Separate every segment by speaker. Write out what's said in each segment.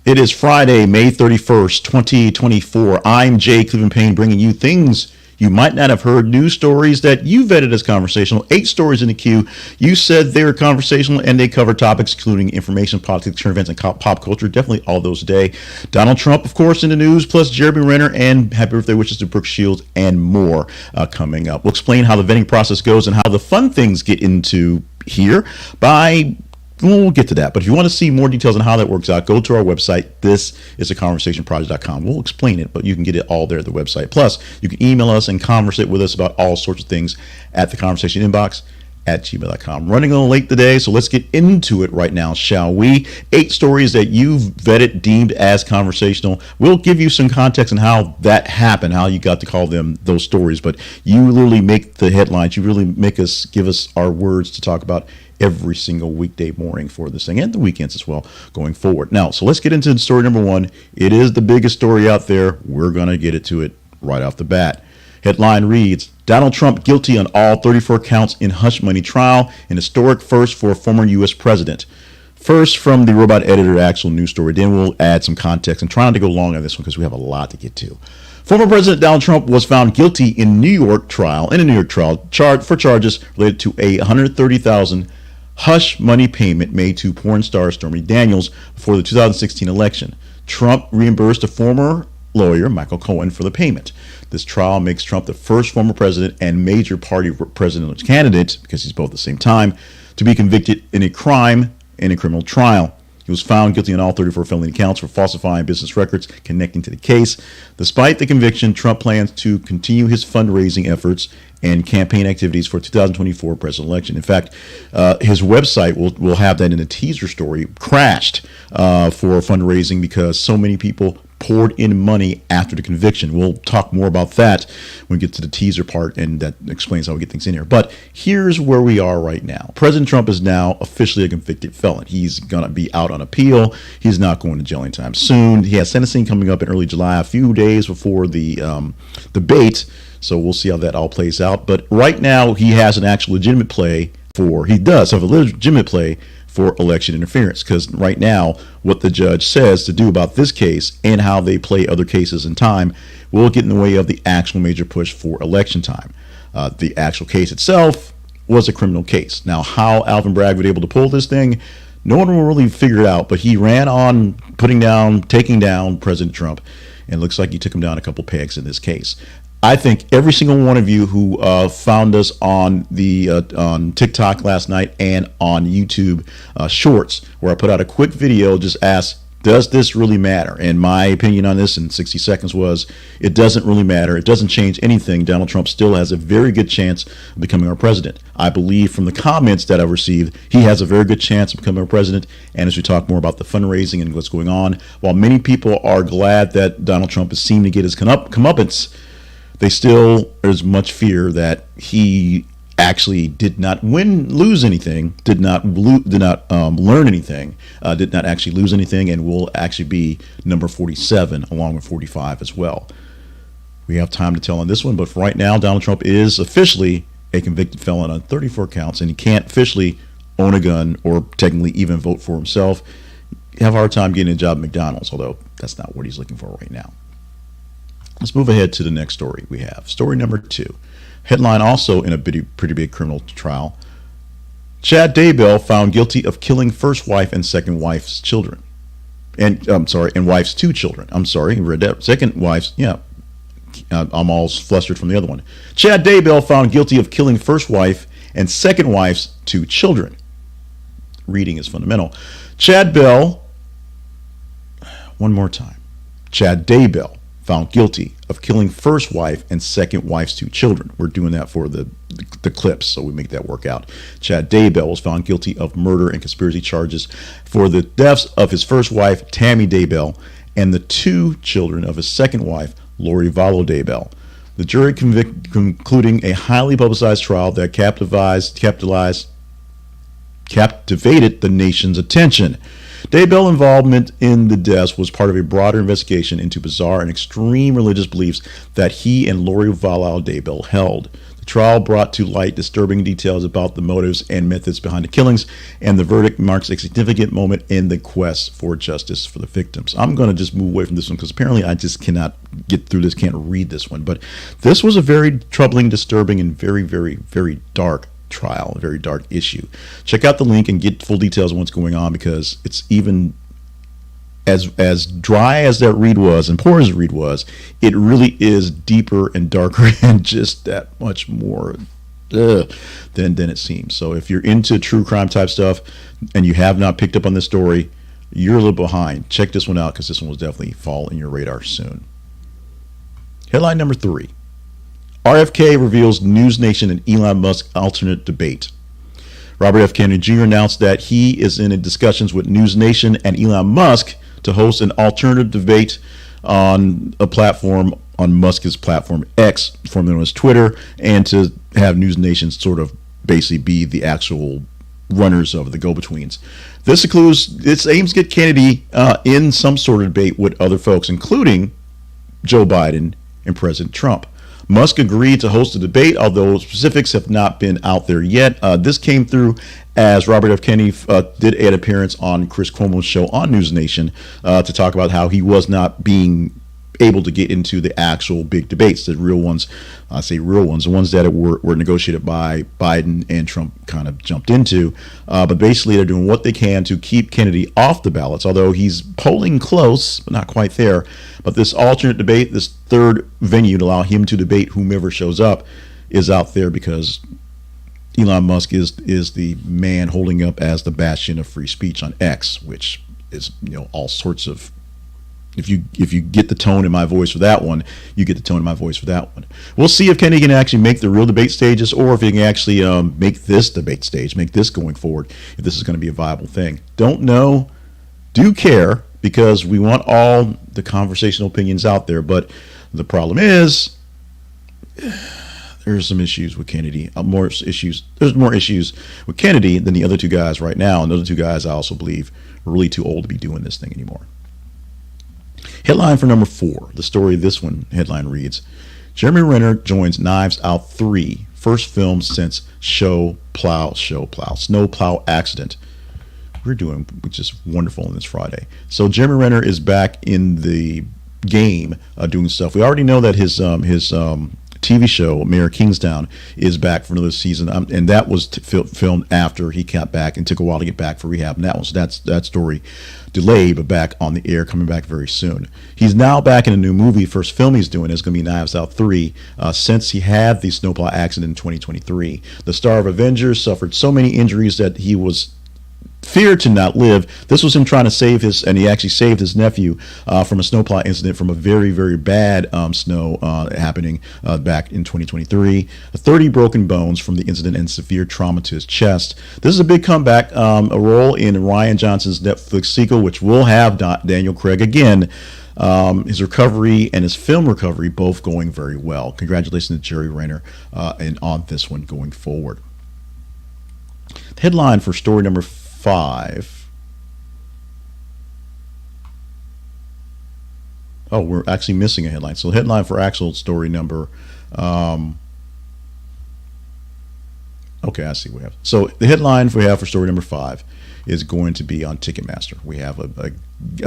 Speaker 1: It is Friday, May 31st, 2024. I'm Jay Cleveland Payne, bringing you things you might not have heard, news stories that you vetted as conversational. 8 stories in the queue. You said they were conversational, and they cover topics including information, politics, current events, and pop culture. Definitely all those today. Donald Trump, of course, in the news, plus Jeremy Renner, and happy birthday wishes to Brooke Shields, and more coming up. We'll explain how the vetting process goes and how the fun things get into here by... We'll get to that. But if you want to see more details on how that works out, go to our website. This is theconversationproject.com. We'll explain it, but you can get it all there at the website. Plus, you can email us and conversate with us about all sorts of things at the conversation inbox at gmail.com. Running a little late today, so let's get into it right now, shall we? 8 stories that you've vetted, deemed as conversational. We'll give you some context on how that happened, how you got to call them those stories, but you literally make the headlines. You really make us give us our words to talk about every single weekday morning for this thing, and the weekends as well going forward. Now, so let's get into story number 1. It is the biggest story out there. We're going to get it to it right off the bat. Headline reads, Donald Trump guilty on all 34 counts in hush money trial, an historic first for a former U.S. president. First, from the Robot Editor actual news story, then we'll add some context and try not to go long on this one because we have a lot to get to. Former President Donald Trump was found guilty in a New York trial, for charges related to a $130,000 hush money payment made to porn star Stormy Daniels before the 2016 election. Trump reimbursed a former lawyer, Michael Cohen, for the payment. This trial makes Trump the first former president and major party presidential candidate, because he's both at the same time, to be convicted in a crime in a criminal trial. He was found guilty on all 34 felony counts for falsifying business records connecting to the case. Despite the conviction, Trump plans to continue his fundraising efforts and campaign activities for 2024 presidential election. In fact, his website, we'll have that in a teaser story, crashed for fundraising because so many people poured in money after the conviction. We'll talk more about that when we get to the teaser part, and that explains how we get things in here. But here's where we are right now. President Trump is now officially a convicted felon. He's going to be out on appeal. He's not going to jail anytime soon. He has sentencing coming up in early July, a few days before the debate. So we'll see how that all plays out. But right now, he has an actual legitimate play he does have a legitimate play for election interference, because right now what the judge says to do about this case and how they play other cases in time will get in the way of the actual major push for election time. The actual case itself was a criminal case. Now, how Alvin Bragg was able to pull this thing, no one will really figure it out, but he ran on taking down President Trump, and it looks like he took him down a couple pegs in this case. I think every single one of you who found us on on TikTok last night and on YouTube Shorts, where I put out a quick video, just asked, does this really matter? And my opinion on this in 60 seconds was, it doesn't really matter. It doesn't change anything. Donald Trump still has a very good chance of becoming our president. I believe from the comments that I've received, he has a very good chance of becoming our president. And as we talk more about the fundraising and what's going on, while many people are glad that Donald Trump has seemed to get his comeuppance, there's much fear that he actually did not lose anything, did not learn anything, did not actually lose anything, and will actually be number 47 along with 45 as well. We have time to tell on this one, but for right now, Donald Trump is officially a convicted felon on 34 counts, and he can't officially own a gun or technically even vote for himself. Have a hard time getting a job at McDonald's, although that's not what he's looking for right now. Let's move ahead to the next story we have. Story number 2. Headline also in a pretty big criminal trial. Chad Daybell found guilty of killing first wife and second wife's children. And wife's 2 children. I'm sorry, read that. Second wife's, I'm all flustered from the other one. Chad Daybell found guilty of killing first wife and second wife's 2 children. Reading is fundamental. Chad Daybell found guilty of killing first wife and second wife's 2 children. We're doing that for the clips, so we make that work out. Chad Daybell was found guilty of murder and conspiracy charges for the deaths of his first wife, Tammy Daybell, and the 2 children of his second wife, Lori Vallow Daybell. The jury concluding a highly publicized trial that captivated the nation's attention. Daybell's involvement in the deaths was part of a broader investigation into bizarre and extreme religious beliefs that he and Lori Vallow Daybell held. The trial brought to light disturbing details about the motives and methods behind the killings, and the verdict marks a significant moment in the quest for justice for the victims. I'm going to just move away from this one because apparently I just cannot get through this, can't read this one. But this was a very troubling, disturbing, and very, very, very dark trial, a very dark issue. Check out the link and get full details on what's going on, because it's even as dry as that read was and poor as the read was, it really is deeper and darker and just that much more than it seems. So if you're into true crime type stuff and you have not picked up on this story, you're a little behind. Check this one out, because this one will definitely fall in your radar soon. Headline number 3. RFK reveals NewsNation and Elon Musk alternate debate. Robert F. Kennedy Jr. announced that he is in discussions with NewsNation and Elon Musk to host an alternative debate on a platform, on Musk's platform X, formerly known as Twitter, and to have NewsNation sort of basically be the actual runners of the go-betweens. This aims to get Kennedy in some sort of debate with other folks, including Joe Biden and President Trump. Musk agreed to host a debate, although specifics have not been out there yet. This came through as Robert F. Kennedy did an appearance on Chris Cuomo's show on NewsNation to talk about how he was not being able to get into the actual big debates, the real ones. I say real ones, the ones that were negotiated by Biden and Trump kind of jumped into. But basically, they're doing what they can to keep Kennedy off the ballots, although he's polling close, but not quite there. But this alternate debate, this third venue to allow him to debate whomever shows up, is out there because Elon Musk is the man holding up as the bastion of free speech on X, which is, all sorts of. If you get the tone in my voice for that one, you get the tone in my voice for that one. We'll see if Kennedy can actually make the real debate stages, or if he can actually make this debate stage, make this going forward, if this is going to be a viable thing. Don't know, do care, because we want all the conversational opinions out there. But the problem is, there's some issues with Kennedy. There's more issues with Kennedy than the other two guys right now. And those two guys, I also believe, are really too old to be doing this thing anymore. Headline for number 4. The story of this one headline reads, Jeremy Renner joins Knives Out 3, first film since Plow, Snow Plow Accident. We're doing, which is wonderful on this Friday. So Jeremy Renner is back in the game doing stuff. We already know that his TV show, Mayor of Kingstown, is back for another season, and that was filmed after he got back and took a while to get back for rehab. And that's that story delayed, but back on the air, coming back very soon. He's now back in a new movie. First film he's doing is going to be Knives Out 3, since he had the snowplow accident in 2023. The star of Avengers suffered so many injuries that he was feared to not live. This was him trying to save and he actually saved his nephew from a snowplow incident, from a very, very bad snow happening back in 2023. 30 broken bones from the incident and severe trauma to his chest. This is a big comeback, a role in Rian Johnson's Netflix sequel, which will have Daniel Craig again. His recovery and his film recovery both going very well. Congratulations to Jerry Renner and on this one going forward. The headline for story number 5. Oh, we're actually missing a headline. So the headline for actual story number. Okay, I see what we have. So the headline we have for story number 5 is going to be on Ticketmaster. We have a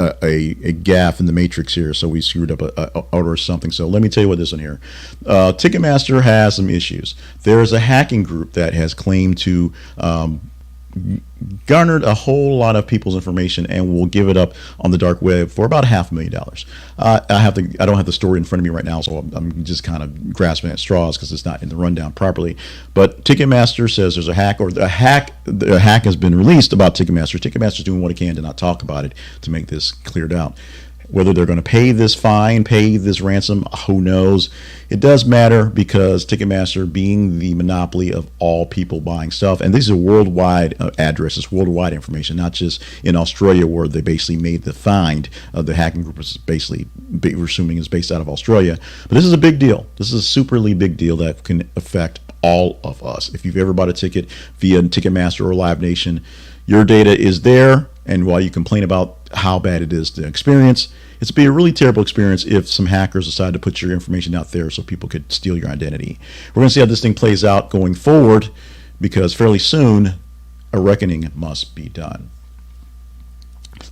Speaker 1: gaffe in the matrix here, so we screwed up a order or something. So let me tell you what this one here. Ticketmaster has some issues. There is a hacking group that has claimed to garnered a whole lot of people's information and will give it up on the dark web for about $500,000. I don't have the story in front of me right now, so I'm just kind of grasping at straws because it's not in the rundown properly. But Ticketmaster says there's a hack, or a hack has been released about Ticketmaster. Ticketmaster's doing what it can to not talk about it, to make this cleared out. Whether they're going to pay this fine, pay this ransom, who knows? It does matter, because Ticketmaster, being the monopoly of all people buying stuff, and these are worldwide addresses, worldwide information, not just in Australia, where they basically made the find. The hacking group is basically, we're assuming, is based out of Australia. But this is a big deal. This is a superly big deal that can affect all of us. If you've ever bought a ticket via Ticketmaster or Live Nation, your data is there. And while you complain about how bad it is to experience. It's be a really terrible experience if some hackers decide to put your information out there so people could steal your identity. We're going to see how this thing plays out going forward, because fairly soon a reckoning must be done.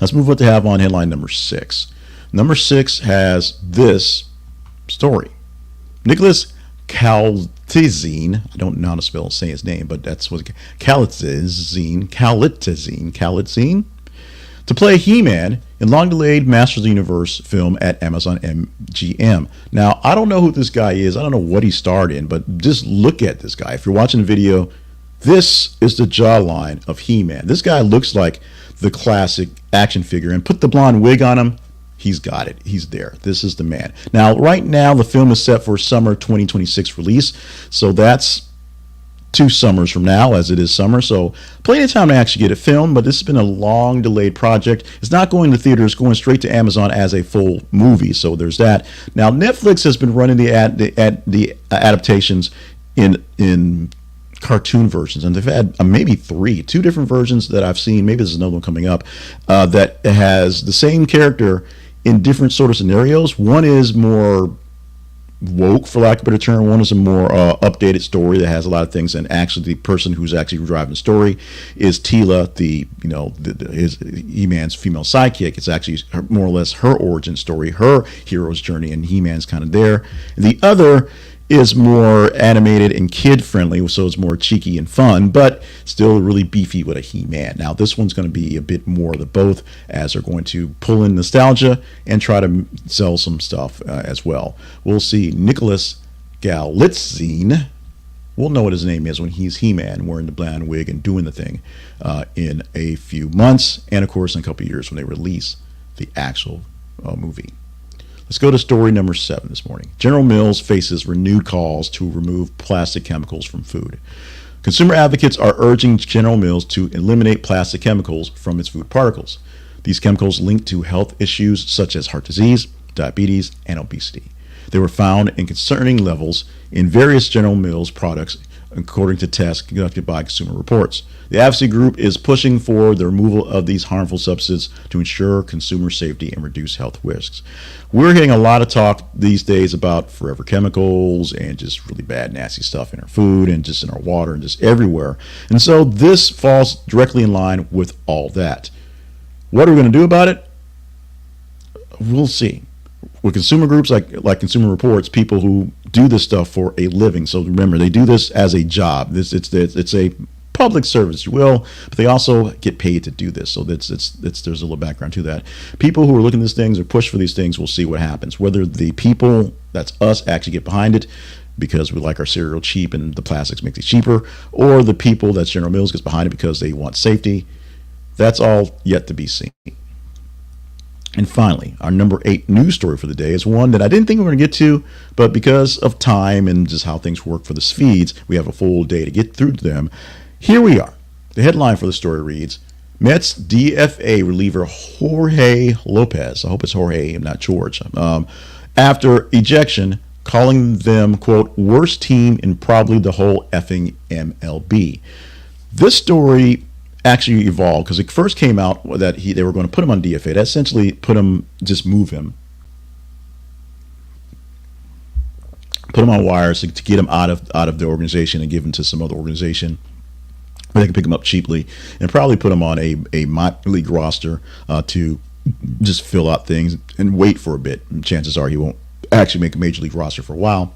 Speaker 1: Let's move what they have on headline number 6. Number 6 has this story. Nicholas Kalitzine, I don't know how to say his name, but that's what Kalitzine, to play He-Man in long-delayed Masters of the Universe film at Amazon MGM. Now, I don't know who this guy is. I don't know what he starred in, but just look at this guy. If you're watching the video, this is the jawline of He-Man. This guy looks like the classic action figure, and put the blonde wig on him, he's got it. He's there. This is the man. Now, right now, the film is set for summer 2026 release, so that's 2 summers from now, as it is summer, so plenty of time to actually get it filmed. But this has been a long delayed project. It's not going to theaters, going straight to Amazon as a full movie, so there's that. Now, Netflix has been running the adaptations in cartoon versions, and they've had maybe 2 different versions that I've seen. Maybe there's another one coming up that has the same character in different sort of scenarios. One is more woke, for lack of a better term. One is a more updated story that has a lot of things, and actually the person who's actually driving the story is Teela, his He-Man's female sidekick. It's actually more or less her origin story, her hero's journey, and He-Man's kind of there. And the other is more animated and kid-friendly, so it's more cheeky and fun, but still really beefy with a He-Man. Now, this one's going to be a bit more of the both, as they're going to pull in nostalgia and try to sell some stuff as well. We'll see Nicholas Kalitzine. We'll know what his name is when he's He-Man, wearing the blonde wig and doing the thing in a few months, and of course in a couple of years when they release the actual movie. Let's go to story number 7 this morning. General Mills faces renewed calls to remove plastic chemicals from food. Consumer advocates are urging General Mills to eliminate plastic chemicals from its food particles. These chemicals link to health issues such as heart disease, diabetes, and obesity. They were found in concerning levels in various General Mills products, according to tests conducted by Consumer Reports. The advocacy group is pushing for the removal of these harmful substances to ensure consumer safety and reduce health risks. We're hearing a lot of talk these days about forever chemicals and just really bad, nasty stuff in our food and just in our water and just everywhere. And so this falls directly in line with all that. What are we going to do about it? We'll see. With consumer groups like Consumer Reports, people who do this stuff for a living. So remember, they do this as a job. It's a public service, you will, but they also get paid to do this. So there's a little background to that. People who are looking at these things or push for these things, will see what happens. Whether the people, that's us, actually get behind it because we like our cereal cheap and the plastics makes it cheaper, or the people, that's General Mills, gets behind it because they want safety. That's all yet to be seen. And finally, our number 8 news story for the day is one that I didn't think we were going to get to, but because of time and just how things work for the feeds, we have a full day to get through to them. Here we are. The headline for the story reads, Mets DFA reliever Jorge López, I hope it's Jorge and not George, after ejection, calling them, quote, worst team in probably the whole effing MLB. This story actually evolved because it first came out that they were going to put him on DFA. That essentially move him, put him on wires to get him out of the organization and give him to some other organization where they can pick him up cheaply and probably put him on a minor league roster to just fill out things and wait for a bit. And chances are he won't actually make a major league roster for a while.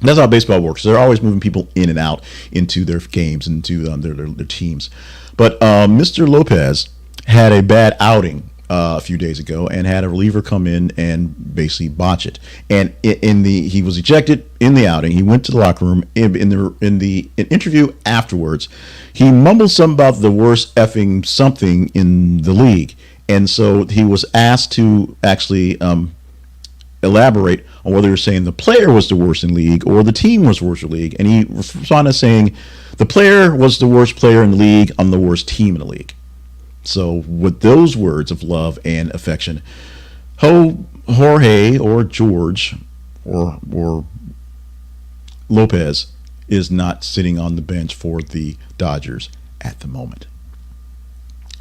Speaker 1: That's how baseball works. They're always moving people in and out into their games, into their teams. But Mr. Lopez had a bad outing a few days ago and had a reliever come in and basically botch it. And he was ejected in the outing. He went to the locker room. In the interview afterwards, he mumbled something about the worst effing something in the league. And so he was asked to actually elaborate on whether you're saying the player was the worst in the league or the team was the worst in the league. And he responded saying the player was the worst player in the league, I'm the worst team in the league. So with those words of love and affection, Jorge or George or Lopez is not sitting on the bench for the Dodgers at the moment.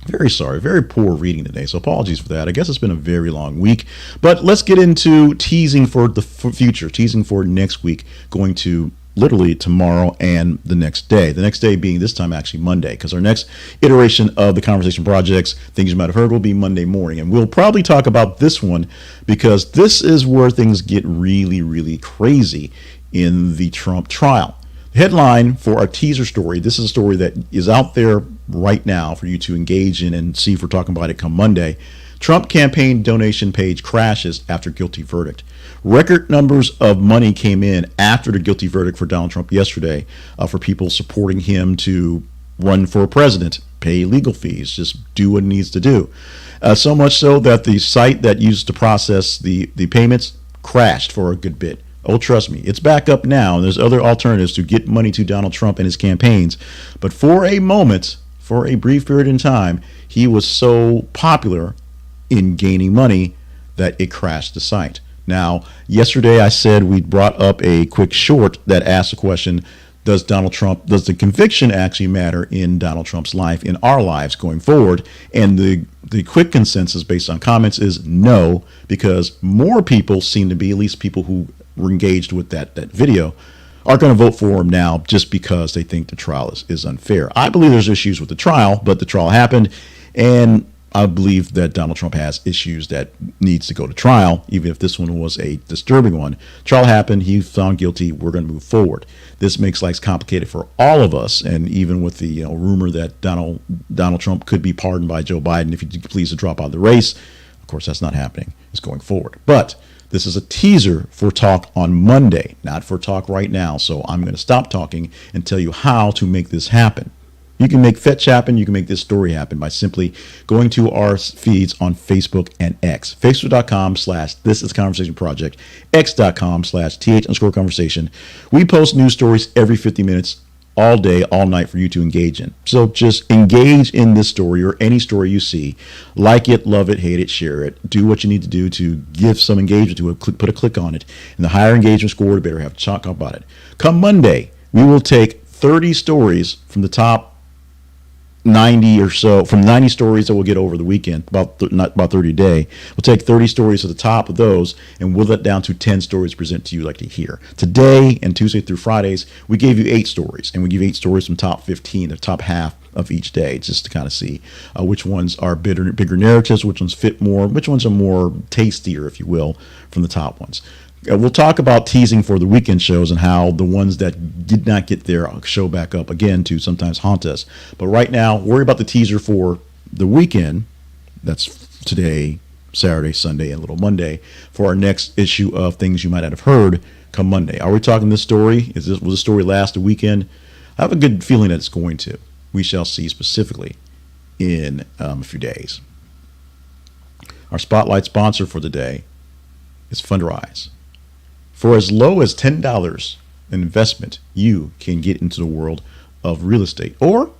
Speaker 1: Very sorry. Very poor reading today. So apologies for that. I guess it's been a very long week. But let's get into teasing for the future, teasing for next week, going to literally tomorrow and the next day. The next day being this time actually Monday, because our next iteration of the Conversation Projects, things you might have heard, will be Monday morning. And we'll probably talk about this one because this is where things get really, really crazy in the Trump trial. The headline for our teaser story, this is a story that is out there right now for you to engage in and see if we're talking about it come Monday. Trump campaign donation page crashes after guilty verdict. Record numbers of money came in after the guilty verdict for Donald Trump yesterday for people supporting him to run for president, pay legal fees, just do what it needs to do. So much so that the site that used to process the payments crashed for a good bit. Oh, trust me, it's back up now, and there's other alternatives to get money to Donald Trump and his campaigns. But for a moment, for a brief period in time, he was so popular in gaining money that it crashed the site. Now, yesterday I said we brought up a quick short that asked the question, does the conviction actually matter in Donald Trump's life, in our lives going forward? And the quick consensus based on comments is no, because more people seem to be, at least people who were engaged with that video, are going to vote for him now just because they think the trial is unfair. I believe there's issues with the trial, but the trial happened, and I believe that Donald Trump has issues that needs to go to trial, even if this one was a disturbing one. Trial happened. He found guilty. We're going to move forward. This makes life complicated for all of us, and even with the rumor that Donald Trump could be pardoned by Joe Biden if he pleads to drop out of the race. Of course, that's not happening. It's going forward. But this is a teaser for talk on Monday, not for talk right now. So I'm going to stop talking and tell you how to make this happen. You can make fetch happen. You can make this story happen by simply going to our feeds on Facebook and X. Facebook.com/ThisIsConversationProject, X.com/th_conversation. We post news stories every 50 minutes, all day, all night for you to engage in. So just engage in this story or any story you see. Like it, love it, hate it, share it. Do what you need to do to give some engagement to it. Put a click on it. And the higher engagement score, the better have to talk about it. Come Monday, we will take 30 stories from the top 90 or so, from 90 stories that we'll get over the weekend, about 30 a day. We'll take 30 stories at the top of those and we'll let down to 10 stories to present to you like to hear. Today and Tuesday through Fridays, we gave you 8 stories, and we give 8 stories from top 15, the top half of each day, just to kind of see which ones are bigger narratives, which ones fit more, which ones are more tastier, if you will, from the top ones. We'll talk about teasing for the weekend shows and how the ones that did not get their show back up again to sometimes haunt us. But right now, worry about the teaser for the weekend. That's today, Saturday, Sunday, and a little Monday for our next issue of Things You Might Not Have Heard come Monday. Are we talking this story? Will this story last a weekend? I have a good feeling that it's going to. We shall see specifically in a few days. Our spotlight sponsor for the day is Fundrise. For as low as $10 investment, you can get into the world of real estate or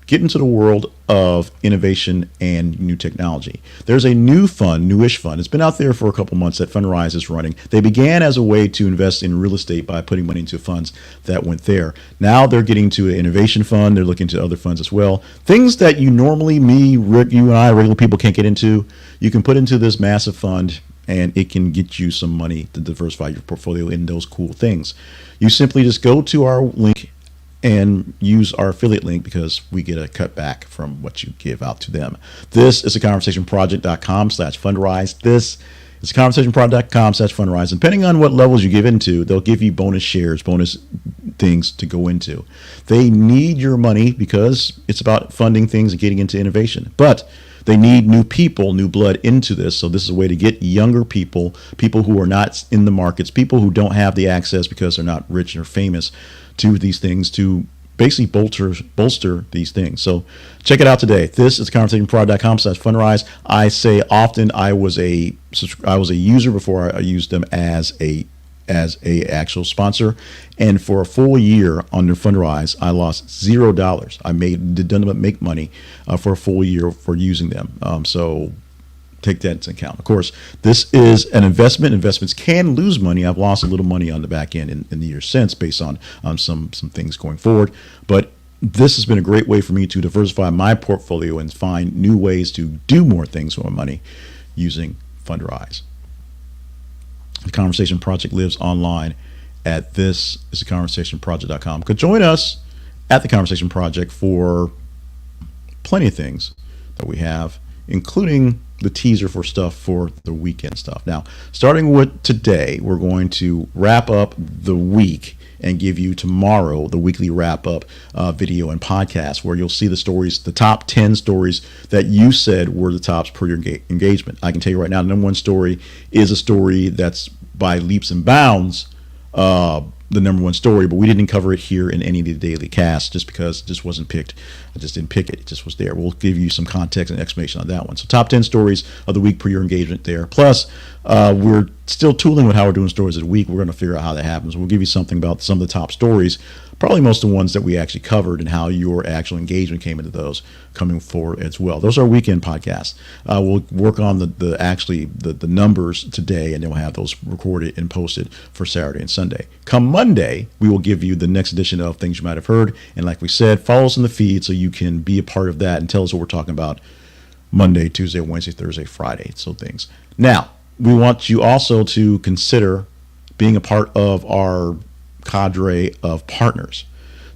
Speaker 1: get into the world of innovation and new technology. There's a new fund, newish fund. It's been out there for a couple months that Fundrise is running. They began as a way to invest in real estate by putting money into funds that went there. Now they're getting to an innovation fund. They're looking to other funds as well. Things that you normally, you and I, regular people can't get into, you can put into this massive fund, and it can get you some money to diversify your portfolio in those cool things. You simply just go to our link and use our affiliate link because we get a cut back from what you give out to them. This is theconversationproject.com/Fundrise. This is theconversationproject.com/Fundrise. And depending on what levels you give into, they'll give you bonus shares, bonus things to go into. They need your money because it's about funding things and getting into innovation. But they need new people, new blood into this. So this is a way to get younger people, people who are not in the markets, people who don't have the access because they're not rich or famous to these things, to basically bolster these things. So check it out today. This is conversationprod.com/Fundrise. I say often I was a user before I used them as a actual sponsor, and for a full year under Fundrise, I lost $0. I did nothing but make money for a full year for using them. So take that into account. Of course, this is an investment. Investments can lose money. I've lost a little money on the back end in the years since, based on some things going forward. But this has been a great way for me to diversify my portfolio and find new ways to do more things with my money using Fundrise. The Conversation Project lives online at thisistheconversationproject.com. Could join us at the Conversation Project for plenty of things that we have, including the teaser for stuff for the weekend stuff. Now, starting with today, we're going to wrap up the week and give you tomorrow the weekly wrap-up video and podcast where you'll see the stories, the top 10 stories that you said were the tops per your engagement. I can tell you right now, the number one story is a story that's by leaps and bounds the number one story, but we didn't cover it here in any of the daily casts just because it just wasn't picked. I just didn't pick it. It just was there. We'll give you some context and explanation on that one. So top 10 stories of the week per your engagement there. Plus, we're still tooling with how we're doing stories of the week. We're going to figure out how that happens. We'll give you something about some of the top stories, probably most of the ones that we actually covered and how your actual engagement came into those coming forward as well. Those are our weekend podcasts. We'll work on the numbers today, and then we'll have those recorded and posted for Saturday and Sunday. Come Monday, we will give you the next edition of Things You Might Have Heard. And like we said, follow us in the feed so you can be a part of that and tell us what we're talking about Monday, Tuesday, Wednesday, Thursday, Friday. So things. Now, we want you also to consider being a part of our cadre of partners.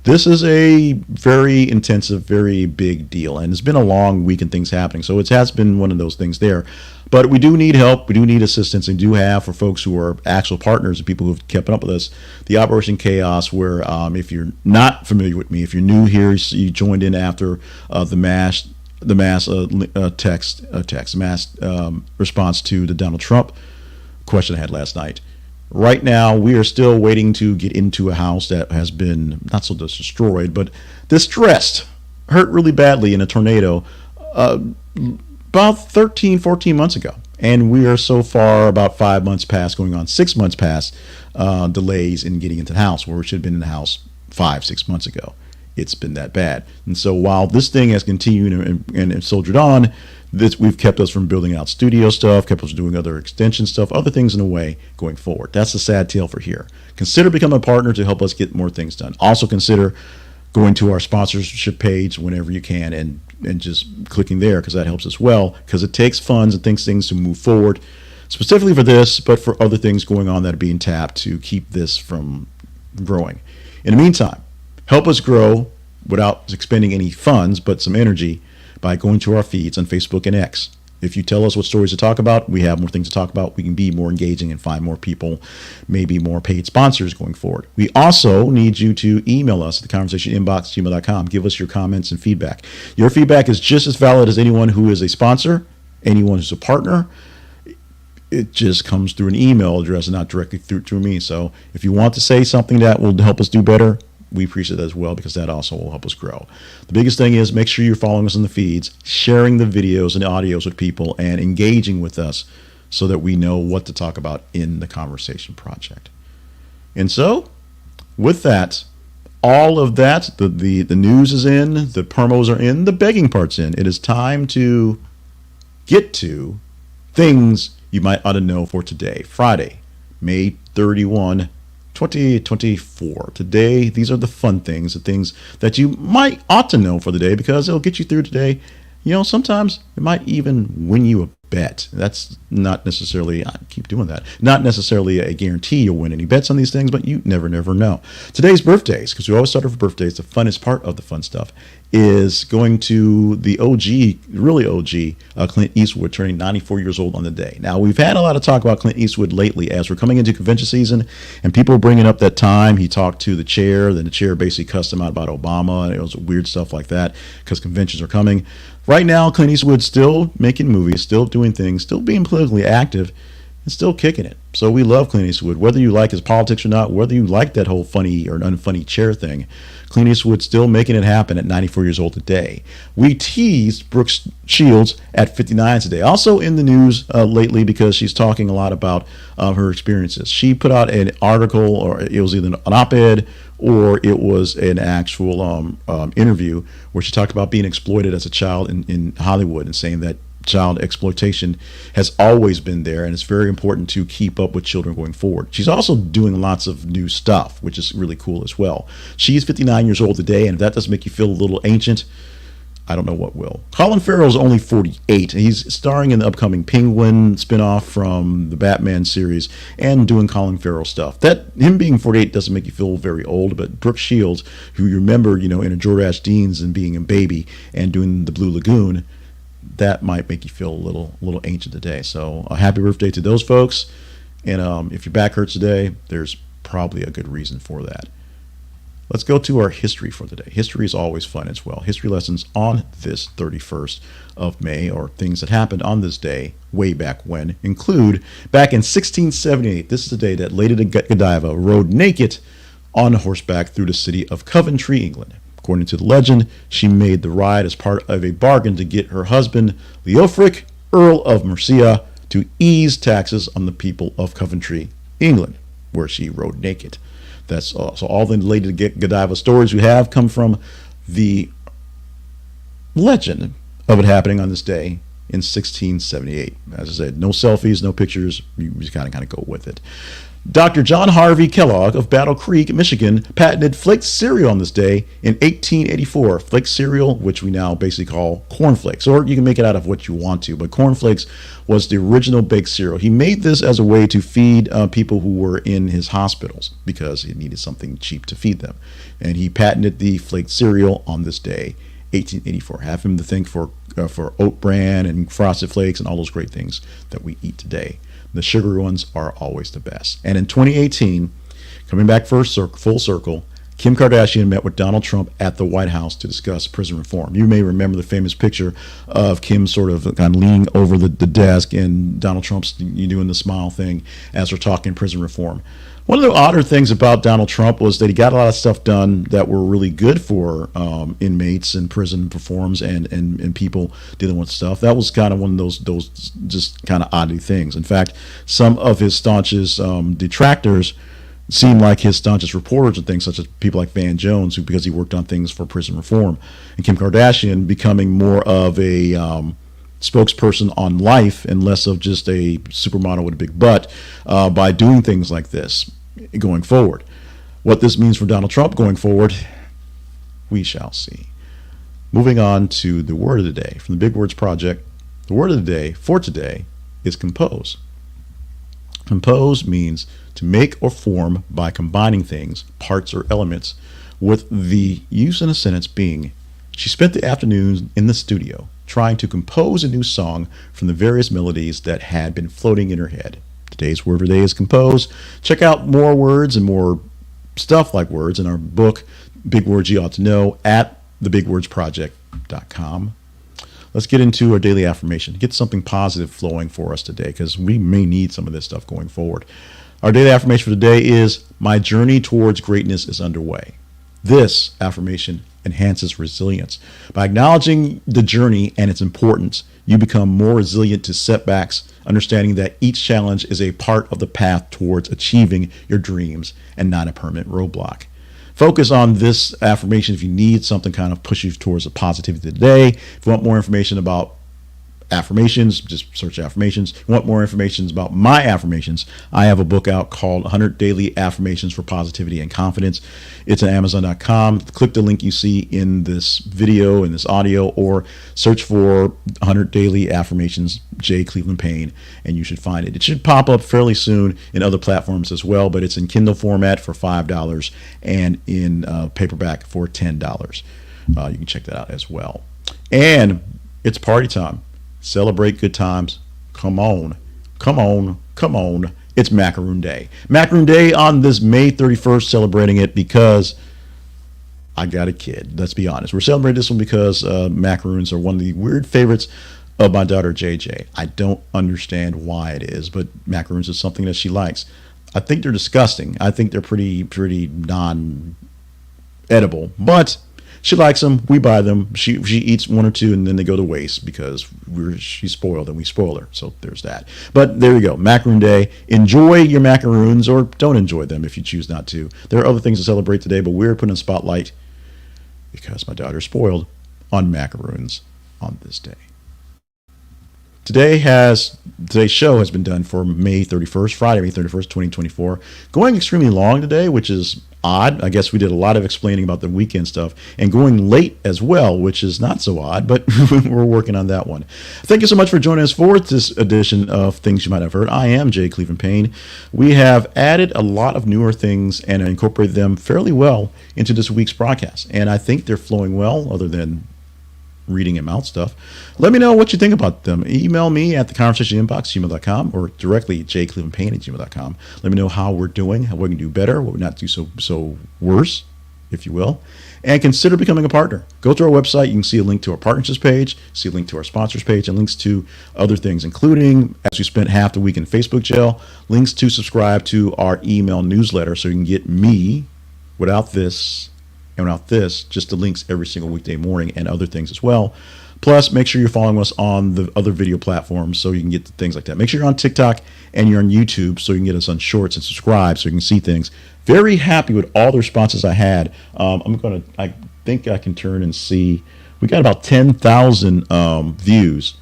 Speaker 1: This is a very intensive, very big deal, and it's been a long week and things happening, so it has been one of those things there. But we do need help, we do need assistance, and do have, for folks who are actual partners and people who've kept up with us, the Operation Chaos, where if you're not familiar with me, if you're new here, you joined in after the mass response to the Donald Trump question I had last night. Right now, we are still waiting to get into a house that has been not so just destroyed, but distressed, hurt really badly in a tornado about 13, 14 months ago. And we are so far about 5 months past, going on 6 months past, delays in getting into the house, where we should have been in the house 5, 6 months ago. It's been that bad. And so while this thing has continued and soldiered on, we've kept us from building out studio stuff, kept us doing other extension stuff, other things in a way going forward. That's the sad tale for here. Consider becoming a partner to help us get more things done. Also consider going to our sponsorship page whenever you can and just clicking there, because that helps as well, because it takes funds and things to move forward, specifically for this, but for other things going on that are being tapped to keep this from growing. In the meantime, help us grow without expending any funds, but some energy, by going to our feeds on Facebook and X. If you tell us what stories to talk about, we have more things to talk about. We can be more engaging and find more people, maybe more paid sponsors going forward. We also need you to email us at theconversationinbox@gmail.com. Give us your comments and feedback. Your feedback is just as valid as anyone who is a sponsor, anyone who's a partner. It just comes through an email address and not directly through me. So if you want to say something that will help us do better, we appreciate that as well, because that also will help us grow. The biggest thing is make sure you're following us on the feeds, sharing the videos and the audios with people, and engaging with us so that we know what to talk about in the Conversation Project. And so, with that, all of that, the news is in, the promos are in, the begging part's in. It is time to get to things you might ought to know for today, Friday, May 31, 2024. Today, these are the fun things, the things that you ought to know for the day, because it'll get you through today. You know, sometimes it might even win you a bet. That's not necessarily, I keep doing that, not necessarily a guarantee you'll win any bets on these things, but you never know. Today's birthdays, because we always start with birthdays, the funnest part of the fun stuff is going to the OG, really OG, Clint Eastwood, turning 94 years old on the day. Now, we've had a lot of talk about Clint Eastwood lately as we're coming into convention season, and people are bringing up that time he talked to the chair, then the chair basically cussed him out about Obama, and it was weird stuff like that, because conventions are coming. Right now, Clint Eastwood's still making movies, still doing things, still being politically active, and still kicking it. So we love Clint Eastwood, whether you like his politics or not, whether you like that whole funny or unfunny chair thing. Clint Eastwood still making it happen at 94 years old today. We teased Brooke Shields at 59 today. Also in the news lately, because she's talking a lot about her experiences. She put out an article, or it was either an op-ed or it was an actual interview where she talked about being exploited as a child in Hollywood, and saying that child exploitation has always been there, and it's very important to keep up with children going forward. She's also doing lots of new stuff, which is really cool as well. She's 59 years old today, and if that doesn't make you feel a little ancient, I don't know what will. Colin Farrell is only 48. He's starring in the upcoming Penguin spinoff from the Batman series and doing Colin Farrell stuff. That him being 48 doesn't make you feel very old, but Brooke Shields, who you remember, in a Jordache Deans and being a baby and doing the Blue Lagoon, that might make you feel a little ancient today. So a happy birthday to those folks. And if your back hurts today, there's probably a good reason for that. Let's go to our history for the day. History is always fun as well. History lessons on this 31st of May, or things that happened on this day way back when, include back in 1678. This is the day that Lady Godiva rode naked on horseback through the city of Coventry, England. According to the legend, she made the ride as part of a bargain to get her husband, Leofric, Earl of Mercia, to ease taxes on the people of Coventry, England, where she rode naked. That's so all the Lady Godiva stories we have come from the legend of it happening on this day in 1678. As I said, no selfies, no pictures. You just kind of go with it. Dr. John Harvey Kellogg of Battle Creek, Michigan, patented flaked cereal on this day in 1884. Flaked cereal, which we now basically call cornflakes, or you can make it out of what you want to, but cornflakes was the original baked cereal. He made this as a way to feed people who were in his hospitals because he needed something cheap to feed them. And he patented the flaked cereal on this day, 1884. Have him to thank for Oat Bran and Frosted Flakes and all those great things that we eat today. The sugary ones are always the best. And in 2018, coming back full circle, Kim Kardashian met with Donald Trump at the White House to discuss prison reform. You may remember the famous picture of Kim sort of kind of leaning over the desk and Donald Trump's doing the smile thing as they're talking prison reform. One of the odder things about Donald Trump was that he got a lot of stuff done that were really good for inmates and prison reforms and people dealing with stuff. That was kind of one of those just kind of oddly things. In fact, some of his staunchest detractors seem like his staunchest reporters and things, such as people like Van Jones, who because he worked on things for prison reform, and Kim Kardashian becoming more of a spokesperson on life and less of just a supermodel with a big butt by doing things like this going forward. What this means for Donald Trump going forward, we shall see. Moving on to the word of the day from the Big Words Project. The word of the day for today is compose. Compose means to make or form by combining things, parts or elements, with the use in a sentence being, she spent the afternoon in the studio trying to compose a new song from the various melodies that had been floating in her head. Today's word of the day is compose. Check out more words and more stuff like words in our book, Big Words You Ought to Know, at thebigwordsproject.com. Let's get into our daily affirmation. Get something positive flowing for us today because we may need some of this stuff going forward. Our daily affirmation for today is, my journey towards greatness is underway. This affirmation enhances resilience. By acknowledging the journey and its importance, you become more resilient to setbacks, understanding that each challenge is a part of the path towards achieving your dreams and not a permanent roadblock. Focus on this affirmation if you need something kind of push you towards the positivity today. If you want more information about affirmations, just search affirmations. If you want more information about my affirmations, I have a book out called 100 Daily Affirmations for Positivity and Confidence. It's at Amazon.com. Click the link you see in this video, in this audio, or search for 100 Daily Affirmations, J. Cleveland Payne, and you should find it. It should pop up fairly soon in other platforms as well, but it's in Kindle format for $5 and in paperback for $10. You can check that out as well. And it's party time. Celebrate good times. Come on. Come on. Come on. It's Macaroon Day. Macaroon Day on this May 31st, celebrating it because I got a kid. Let's be honest. We're celebrating this one because macaroons are one of the weird favorites of my daughter, JJ. I don't understand why it is, but macaroons is something that she likes. I think they're disgusting. I think they're pretty non-edible, but she likes them. We buy them. She eats one or two, and then they go to waste because she's spoiled, and we spoil her. So there's that. But there you go. Macaroon Day. Enjoy your macaroons, or don't enjoy them if you choose not to. There are other things to celebrate today, but we're putting a spotlight because my daughter's spoiled on macaroons on this day. Today's show has been done for May 31st, Friday, May 31st, 2024. Going extremely long today, which is odd. I guess we did a lot of explaining about the weekend stuff, and going late as well, which is not so odd, but we're working on that one. Thank you so much for joining us for this edition of Things You Might Have Heard. I am Jay Cleveland Payne. We have added a lot of newer things and incorporated them fairly well into this week's broadcast, and I think they're flowing well, other than reading him out stuff. Let me know what you think about them. Email me at theconversationinbox@gmail.com or directly at jclevelandpayne@gmail.com. Let me know how we're doing, how we can do better, what we not do so worse, if you will. And consider becoming a partner. Go to our website. You can see a link to our partnerships page, see a link to our sponsors page, and links to other things, including, as we spent half the week in Facebook jail, links to subscribe to our email newsletter so you can get me without this and without this, just the links every single weekday morning and other things as well. Plus, make sure you're following us on the other video platforms so you can get things like that. Make sure you're on TikTok and you're on YouTube so you can get us on Shorts and subscribe so you can see things. Very happy with all the responses I had. I think I can turn and see. We got about 10,000 views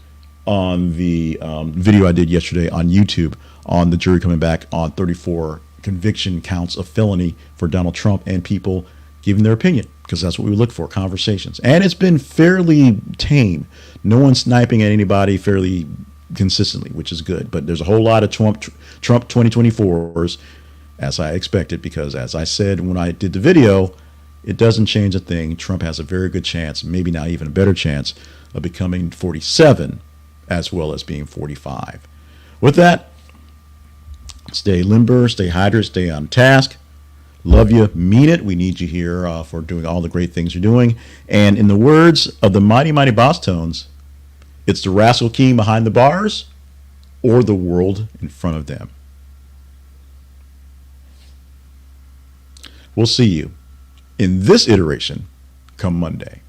Speaker 1: on the video I did yesterday on YouTube on the jury coming back on 34 conviction counts of felony for Donald Trump, and people giving their opinion, because that's what we look for, conversations. And it's been fairly tame. No one's sniping at anybody fairly consistently, which is good. But there's a whole lot of Trump 2024s, as I expected, because as I said when I did the video, it doesn't change a thing. Trump has a very good chance, maybe now even a better chance, of becoming 47 as well as being 45. With that, stay limber, stay hydrated, stay on task. Love you, mean it. We need you here for doing all the great things you're doing. And in the words of the mighty, mighty Boss Tones, it's the rascal king behind the bars or the world in front of them. We'll see you in this iteration come Monday.